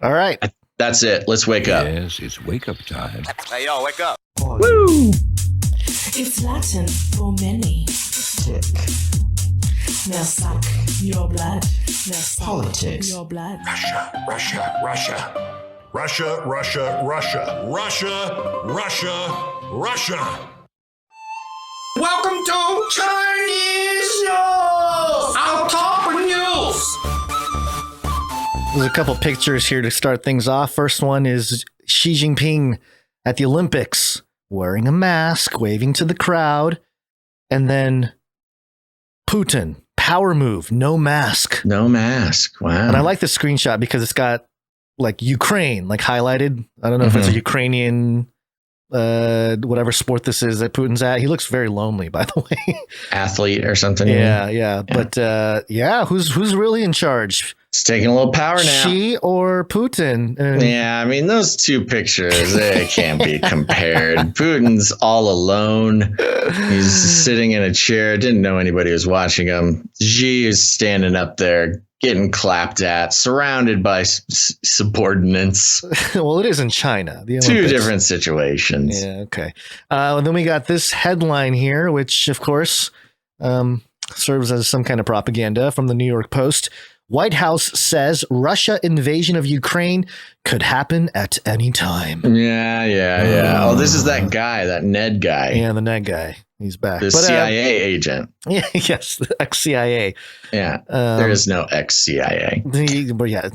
All right. That's it. Let's wake up. Yes, it's wake up time. Hey, yo, wake up. Woo! It's Latin for many. Tick. Now suck your blood. Now suck Politics. your blood. Russia, Russia, Russia. Russia, Russia, Russia. Russia, Russia, Russia. Welcome to Chinese News! Our top news! There's a couple pictures here to start things off. First one is Xi Jinping at the Olympics, wearing a mask, waving to the crowd. And then Putin, power move, no mask. No mask. Wow. And I like the screenshot because it's got like Ukraine, like highlighted. I don't know if it's a Ukrainian, whatever sport this is that Putin's at. He looks very lonely, by the way. Athlete or something. Yeah. But who's really in charge? It's taking a little power now. Xi or Putin? Yeah, I mean, those two pictures, they can't be compared. Putin's all alone. He's sitting in a chair. Didn't know anybody was watching him. Xi is standing up there, getting clapped at, surrounded by subordinates. Well, it is in China. The Two Olympics. different situations. Yeah, okay. And then we got this headline here, which, of course, serves as some kind of propaganda from the New York Post. White House says Russia invasion of Ukraine could happen at any time. Yeah. Oh, this is that guy, that Ned guy. Yeah, the Ned guy. He's back. The CIA agent. Yeah, yes, the ex-CIA. Yeah, there is no ex-CIA. But yeah,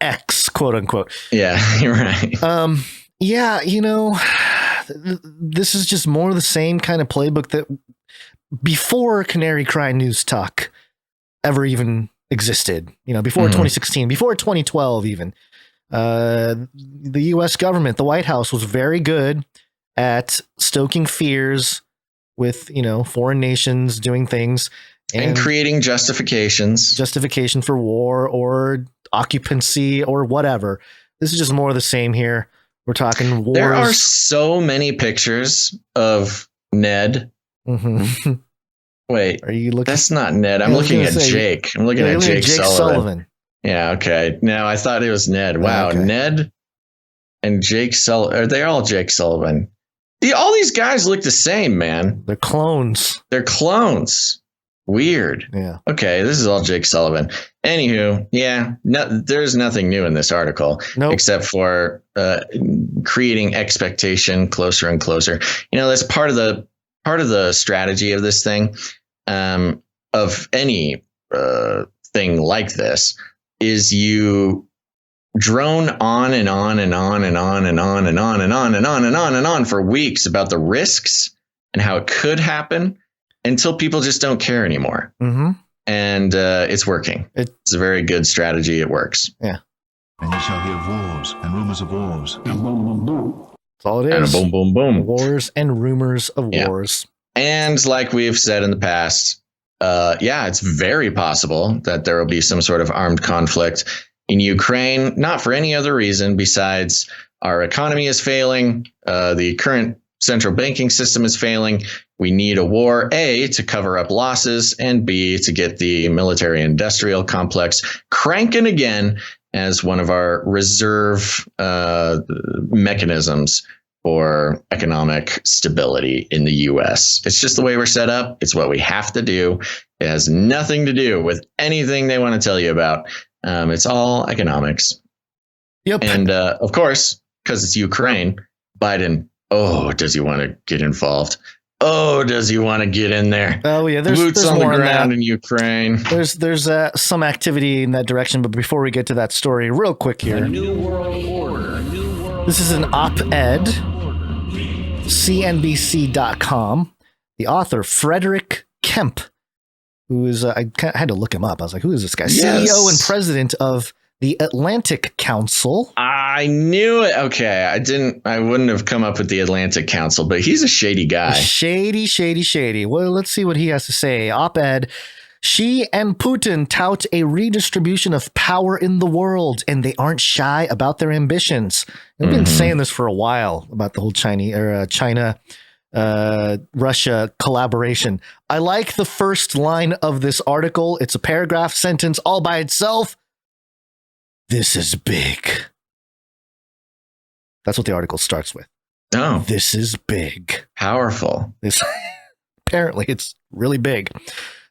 ex, quote unquote. Yeah, you're right. Yeah, this is just more of the same kind of playbook that before Canary Cry News Talk ever even existed, before 2016, before 2012 even. The U.S. government, the White House, was very good at stoking fears with, foreign nations doing things. And creating justification for war or occupancy or whatever. This is just more of the same here. We're talking wars. There are so many pictures of Ned. Mm-hmm. Wait, are you looking? That's not Ned. I'm looking at Jake. I'm looking at Jake Sullivan. Yeah, okay. No, I thought it was Ned. Wow, okay. Ned and Jake Sullivan. Are they all Jake Sullivan? All these guys look the same, man. They're clones. Weird. Yeah. Okay, this is all Jake Sullivan. Anywho, yeah, there's nothing new in this article except for creating expectation closer and closer. That's part of the strategy of this thing, of any thing like this, is you drone on and on and on and on and on and on and on and on and on and on for weeks about the risks and how it could happen until people just don't care anymore. Mm-hmm. And it's working. It's a very good strategy. It works. Yeah. And you shall hear wars and rumors of wars. That's all it is. And boom, boom, boom. Wars and rumors of wars. And like we've said in the past, it's very possible that there will be some sort of armed conflict in Ukraine, not for any other reason besides our economy is failing. The current central banking system is failing. We need a war, A, to cover up losses, and B, to get the military industrial complex cranking again as one of our reserve mechanisms for economic stability in the U.S. It's just the way we're set up. It's what we have to do. It has nothing to do with anything they want to tell you about. It's all economics. Yep. And of course, because it's Ukraine, Biden, does he want to get involved? Does he want to get in there? Oh, yeah. Boots there's on the more ground in Ukraine. There's some activity in that direction. But before we get to that story, real quick here. The New World Order. This is an op-ed, CNBC.com. The author, Frederick Kemp, who is, I had to look him up. I was like, who is this guy? Yes. CEO and president of the Atlantic Council. I knew it. Okay. I wouldn't have come up with the Atlantic Council, but he's a shady guy. Shady. Well, let's see what he has to say. Op-ed. Xi and Putin tout a redistribution of power in the world, and they aren't shy about their ambitions. I've been saying this for a while about the whole China Russia collaboration. I like the first line of this article. It's a paragraph sentence all by itself. This is big. That's what the article starts with. Oh, This is big. powerful. Apparently, it's really big.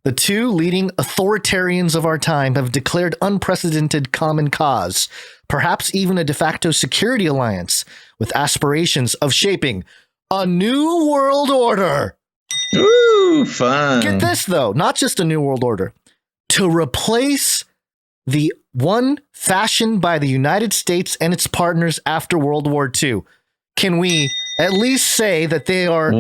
The two leading authoritarians of our time have declared unprecedented common cause, perhaps even a de facto security alliance, with aspirations of shaping a new world order. Ooh, fun. Get this, though, not just a new world order, to replace the one fashioned by the United States and its partners after World War II. Can we at least say that they are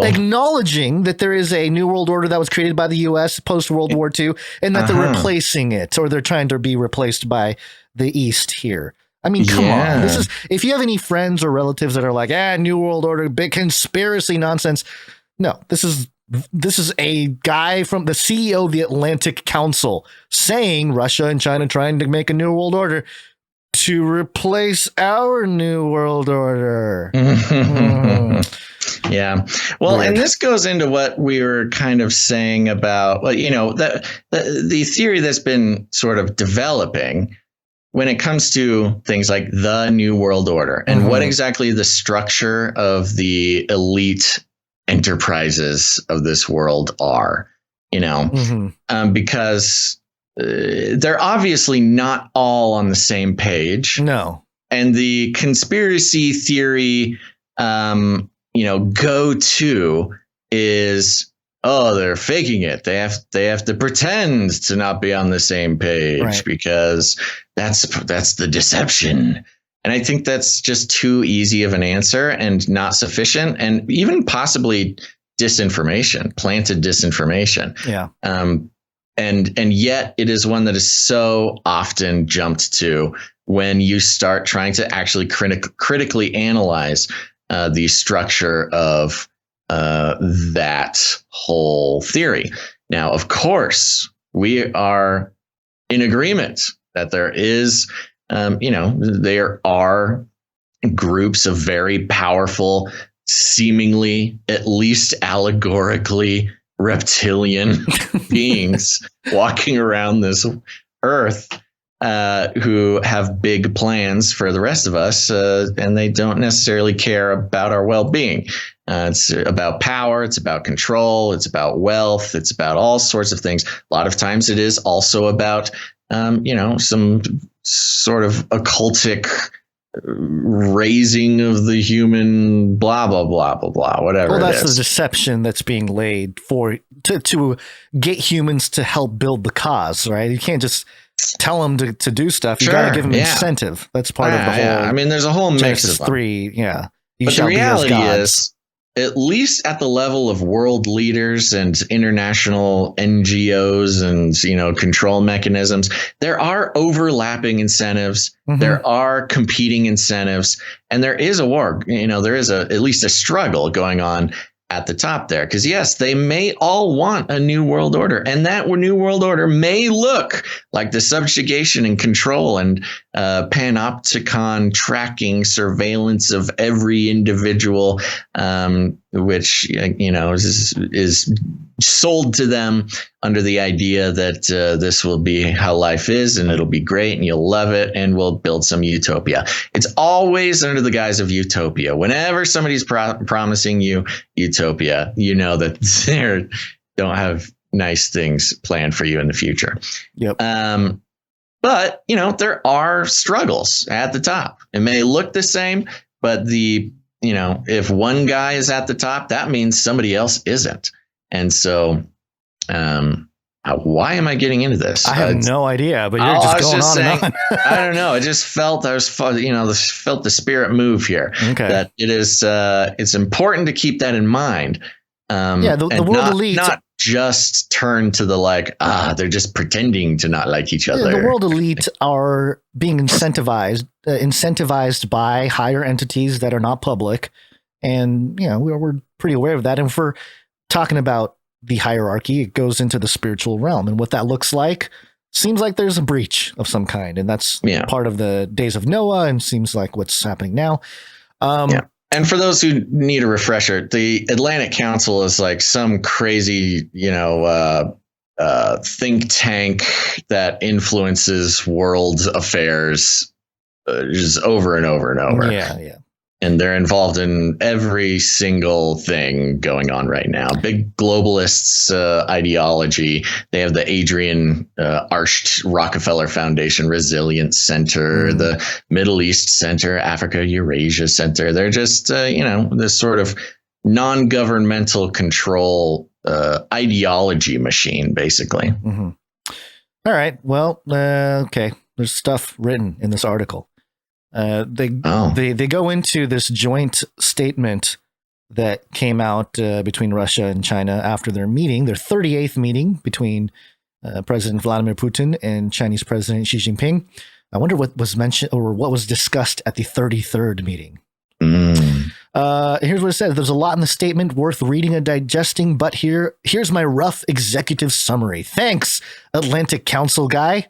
acknowledging that there is a new world order that was created by the U.S. post World War II and that they're replacing it, or they're trying to be replaced by the East here? I mean, come on. This is, if you have any friends or relatives that are like, new world order, big conspiracy nonsense. No, this is a guy from the CEO of the Atlantic Council saying Russia and China trying to make a new world order to replace our new world order. Yeah. Well, and this goes into what we were kind of saying about, the theory that's been sort of developing when it comes to things like the new world order and what exactly the structure of the elite enterprises of this world are, because they're obviously not all on the same page. No. And the conspiracy theory, go-to is, they're faking it. They have to pretend to not be on the same page because that's the deception. And I think that's just too easy of an answer and not sufficient, and even possibly disinformation, planted disinformation. Yeah. And yet it is one that is so often jumped to when you start trying to actually critically analyze the structure of that whole theory. Now, of course, we are in agreement that there is, there are groups of very powerful, seemingly, at least allegorically, reptilian beings walking around this earth who have big plans for the rest of us, and they don't necessarily care about our well-being. It's about power, it's about control, it's about wealth, it's about all sorts of things. A lot of times it is also about, some sort of occultic raising of the human, blah, blah, blah, blah, blah, whatever. Well, that's the deception that's being laid to get humans to help build the cause, right? You can't just tell them to do stuff. You got to give them incentive. That's part of the whole. Yeah. I mean, there's a whole mix of them. 3. Yeah. But the reality is, at least at the level of world leaders and international NGOs and, control mechanisms, there are overlapping incentives. There are competing incentives, and there is a war. There is at least a struggle going on at the top there, because yes, they may all want a new world order, and that new world order may look like the subjugation and control and panopticon tracking surveillance of every individual, which is sold to them under the idea that this will be how life is, and it'll be great, and you'll love it, and we'll build some utopia. It's always under the guise of utopia. Whenever somebody's promising you utopia, you know that they don't have nice things planned for you in the future. Yep. But there are struggles at the top. It may look the same, but if one guy is at the top, that means somebody else isn't. And so, why am I getting into this? I have no idea, but you're just going on and on. I don't know. I just felt felt the spirit move here. Okay. That it is, it's important to keep that in mind. The world elite, not just turn to the they're just pretending to not like each other. The world elite are being incentivized by higher entities that are not public, and we're pretty aware of that. And for talking about the hierarchy, it goes into the spiritual realm, and what that looks like seems like there's a breach of some kind, and that's part of the days of Noah, and seems like what's happening now. And for those who need a refresher, the Atlantic Council is like some crazy, think tank that influences world affairs just over and over and over. Yeah. And they're involved in every single thing going on right now. Big globalists ideology. They have the Adrian Arsht Rockefeller Foundation Resilience Center, the Middle East Center, Africa Eurasia Center. They're just, this sort of non-governmental control ideology machine, basically. Mm-hmm. All right. Well, okay. There's stuff written in this article. They go into this joint statement that came out between Russia and China after their meeting, their 38th meeting between President Vladimir Putin and Chinese President Xi Jinping. I wonder what was mentioned or what was discussed at the 33rd meeting. Here's what it says. There's a lot in the statement worth reading and digesting, but here's my rough executive summary. Thanks, Atlantic Council guy.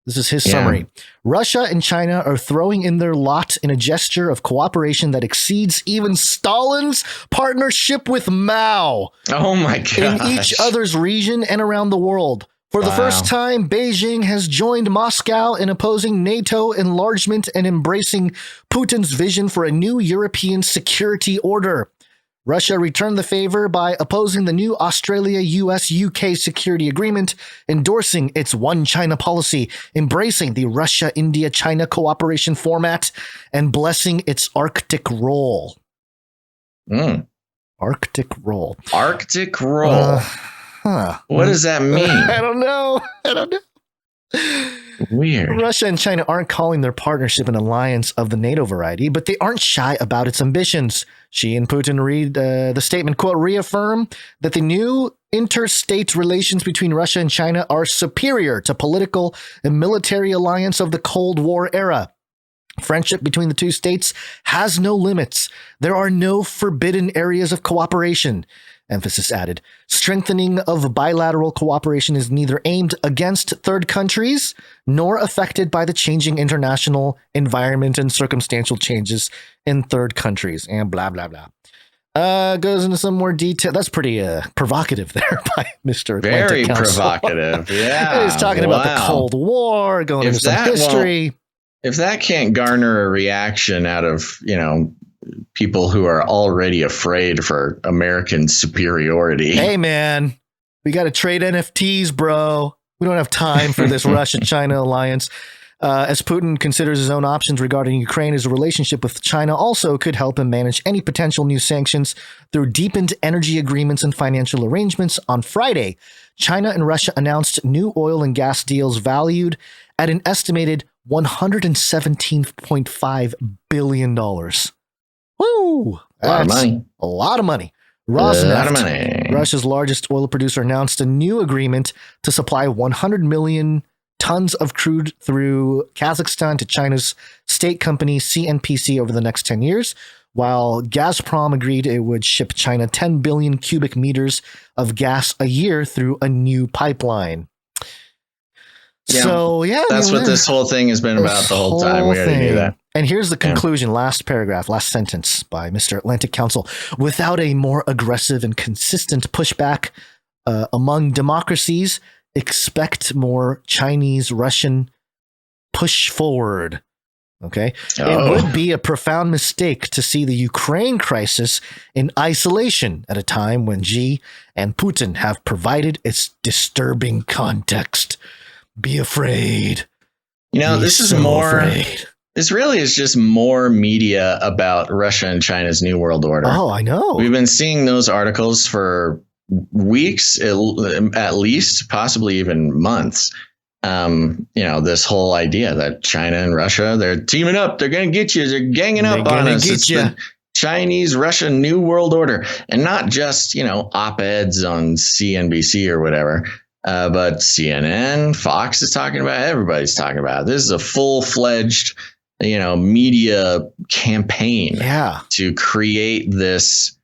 This is his summary. Russia and China are throwing in their lot in a gesture of cooperation that exceeds even Stalin's partnership with Mao. Oh my God! In each other's region and around the world. For the first time, Beijing has joined Moscow in opposing NATO enlargement and embracing Putin's vision for a new European security order. Russia returned the favor by opposing the new Australia-US-UK security agreement, endorsing its One China policy, embracing the Russia-India-China cooperation format, and blessing its Arctic role. Arctic role. Arctic role. What does that mean? I don't know. Weird. Russia and China aren't calling their partnership an alliance of the NATO variety, but they aren't shy about its ambitions. Xi and Putin read the statement, quote, reaffirm that the new interstate relations between Russia and China are superior to political and military alliance of the Cold War era. Friendship between the two states has no limits. There are no forbidden areas of cooperation. Emphasis added. Strengthening of bilateral cooperation is neither aimed against third countries nor affected by the changing international environment and circumstantial changes in third countries. And blah, blah, blah. Goes into some more detail. That's pretty provocative there by Mr. Very Atlantic Council. Provocative. Yeah. He's talking about the Cold War, going into some history. If that can't garner a reaction out of, people who are already afraid for American superiority. Hey, man, we got to trade NFTs, bro. We don't have time for this Russia-China alliance. As Putin considers his own options regarding Ukraine, his relationship with China also could help him manage any potential new sanctions through deepened energy agreements and financial arrangements. On Friday, China and Russia announced new oil and gas deals valued at an estimated $117.5 billion. Woo! That's a lot of money. Rosneft, Russia's largest oil producer, announced a new agreement to supply 100 million tons of crude through Kazakhstan to China's state company CNBC over the next 10 years, while Gazprom agreed it would ship China 10 billion cubic meters of gas a year through a new pipeline. Yeah, so, that's what this whole thing has been about the whole time. We already knew that. And here's the conclusion, last paragraph, last sentence by Mr. Atlantic Council. Without a more aggressive and consistent pushback among democracies, expect more Chinese-Russian push forward. Okay. It would be a profound mistake to see the Ukraine crisis in isolation at a time when Xi and Putin have provided its disturbing context. Be afraid. This is more. Afraid. This really is just more media about Russia and China's New World Order. Oh, I know. We've been seeing those articles for weeks, at least, possibly even months. This whole idea that China and Russia, they're teaming up. They're going to get you. They're ganging up on us. It's the Chinese-Russian New World Order. And not just, op-eds on CNBC or whatever. But CNN, Fox is talking about it. Everybody's talking about it. This is a full-fledged, media campaign to create this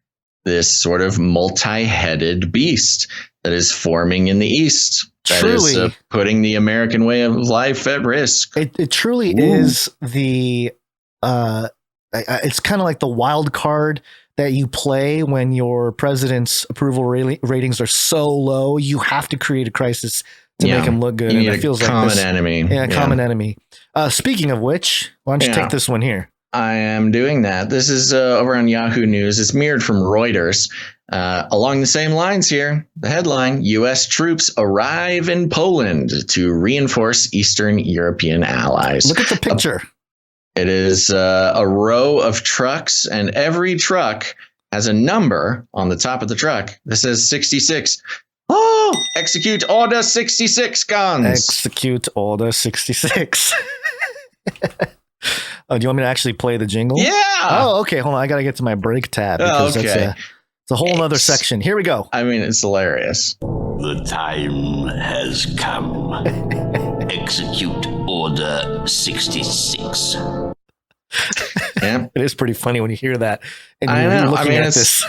sort of multi-headed beast that is forming in the East. That is putting the American way of life at risk. It truly is the it's kind of like the wild card that you play when your president's approval ratings are so low. You have to create a crisis to make him look good. You need a common enemy. Yeah, common enemy. Speaking of which, why don't you take this one here? I am doing that. This is over on Yahoo News. It's mirrored from Reuters. Along the same lines here, the headline, U.S. troops arrive in Poland to reinforce Eastern European allies. Look at the picture. It is a row of trucks, and every truck has a number on the top of the truck that says 66. Oh, execute order 66, Gonz. Execute order 66. Oh, do you want me to actually play the jingle? Yeah. Oh, okay. Hold on. I got to get to my break tab because it's a whole other section. Here we go. I mean, it's hilarious. The time has come. Execute Order 66. Yeah. It is pretty funny when you hear that. And I know. Looking at this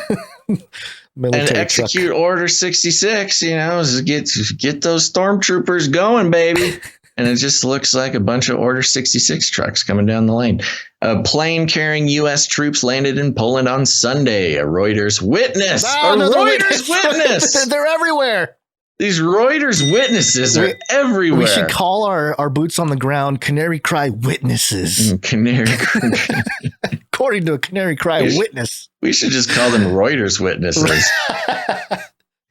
military and execute truck. Order 66, is get those stormtroopers going, baby. And it just looks like a bunch of Order 66 trucks coming down the lane. A plane carrying U.S. troops landed in Poland on Sunday. A Reuters witness. Reuters witness. They're everywhere. These Reuters witnesses are everywhere. We should call our boots on the ground Canary Cry witnesses. Canary According to a Canary Cry witness. We should just call them Reuters witnesses.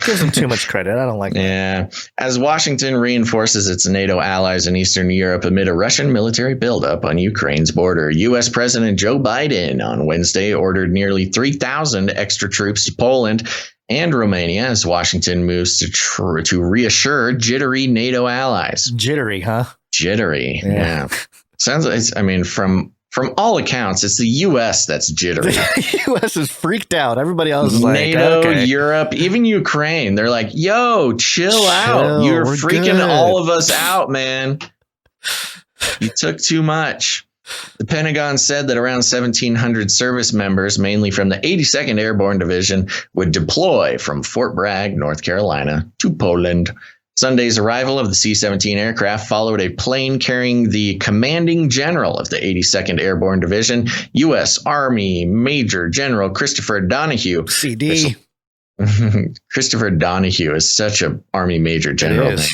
Gives them too much credit. I don't like that. Yeah. As Washington reinforces its NATO allies in Eastern Europe amid a Russian military buildup on Ukraine's border, U.S. President Joe Biden on Wednesday ordered nearly 3,000 extra troops to Poland and Romania as Washington moves to reassure jittery NATO allies. Jittery, huh? Jittery. Yeah. Sounds like, from all accounts, it's the U.S. that's jittery. The U.S. is freaked out. Everybody else is like, NATO, okay. Europe, even Ukraine. They're like, yo, chill out. You're freaking all of us out, man. You took too much. The Pentagon said that around 1,700 service members, mainly from the 82nd Airborne Division, would deploy from Fort Bragg, North Carolina, to Poland. Sunday's arrival of the C-17 aircraft followed a plane carrying the commanding general of the 82nd Airborne Division, U.S. Army Major General Christopher Donahue. CD. Christopher Donahue is such an Army Major General name.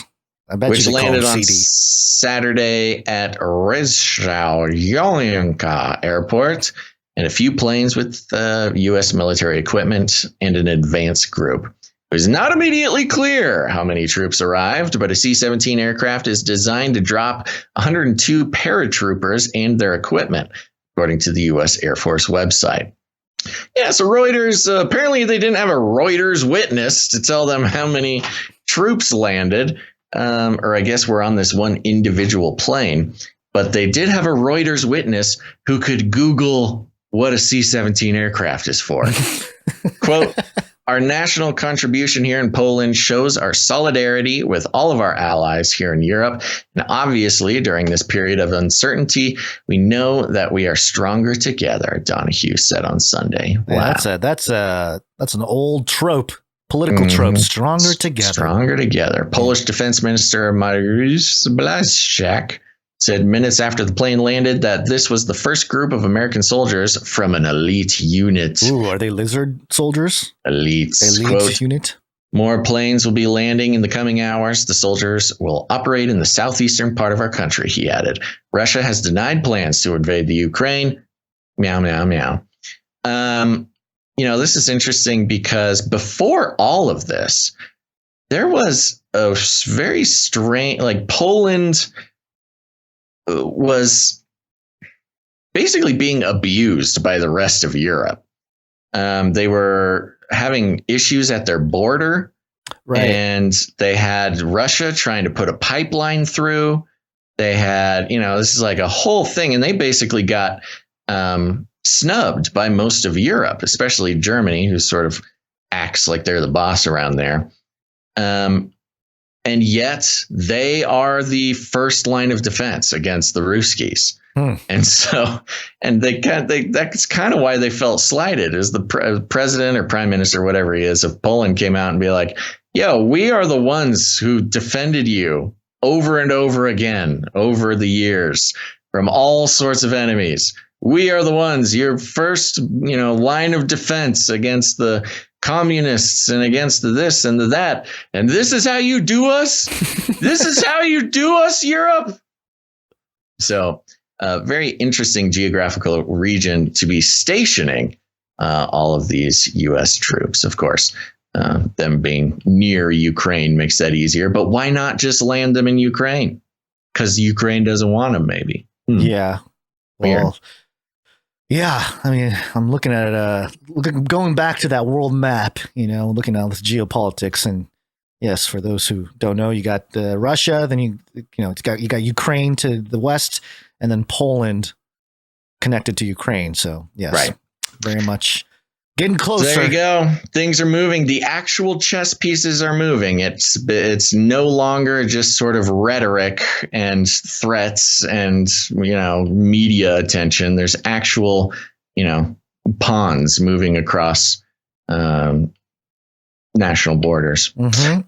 I bet which you landed on CD. Saturday at Redistribution Airport, and a few planes with U.S. military equipment and an advance group. It was not immediately clear how many troops arrived, but a C-17 aircraft is designed to drop 102 paratroopers and their equipment, according to the U.S. Air Force website. Yeah, so Reuters, apparently they didn't have a Reuters witness to tell them how many troops landed, or I guess we're on this one individual plane, but they did have a Reuters witness who could Google what a C-17 aircraft is for. Quote, our national contribution here in Poland shows our solidarity with all of our allies here in Europe. And obviously, during this period of uncertainty, we know that we are stronger together, Donahue said on Sunday. Wow. Yeah, that's an old trope, political trope. Stronger together. Stronger together. Polish Defense Minister Mariusz Błaszczak said minutes after the plane landed that this was the first group of American soldiers from an elite unit. Ooh, are they lizard soldiers? Elite quote, unit. More planes will be landing in the coming hours. The soldiers will operate in the southeastern part of our country, he added. Russia has denied plans to invade the Ukraine. Meow, meow, meow. This is interesting because before all of this, there was a very strange, Poland was basically being abused by the rest of Europe. They were having issues at their border, right? And they had Russia trying to put a pipeline through. They had, this is like a whole thing. And they basically got snubbed by most of Europe, especially Germany, who sort of acts like they're the boss around there. And yet they are the first line of defense against the Ruskies. And so, that's kind of why they felt slighted, is the president or prime minister, whatever he is, of Poland came out and be like, yo, we are the ones who defended you over and over again over the years from all sorts of enemies. We are the ones, your first, line of defense against the communists and against the this and the that. And this is how you do us. This is how you do us, Europe. So a very interesting geographical region to be stationing all of these U.S. troops. Of course, them being near Ukraine makes that easier. But why not just land them in Ukraine? Because Ukraine doesn't want them, maybe. Yeah. Weird. Well, yeah. I mean, I'm looking at it, going back to that world map, looking at all this geopolitics. And yes, for those who don't know, you got Russia, then you got Ukraine to the west, and then Poland connected to Ukraine. So yes, right. Very much getting closer. There you go. Things are moving. The actual chess pieces are moving. It's no longer just sort of rhetoric and threats and, media attention. There's actual, pawns moving across national borders. Mm-hmm.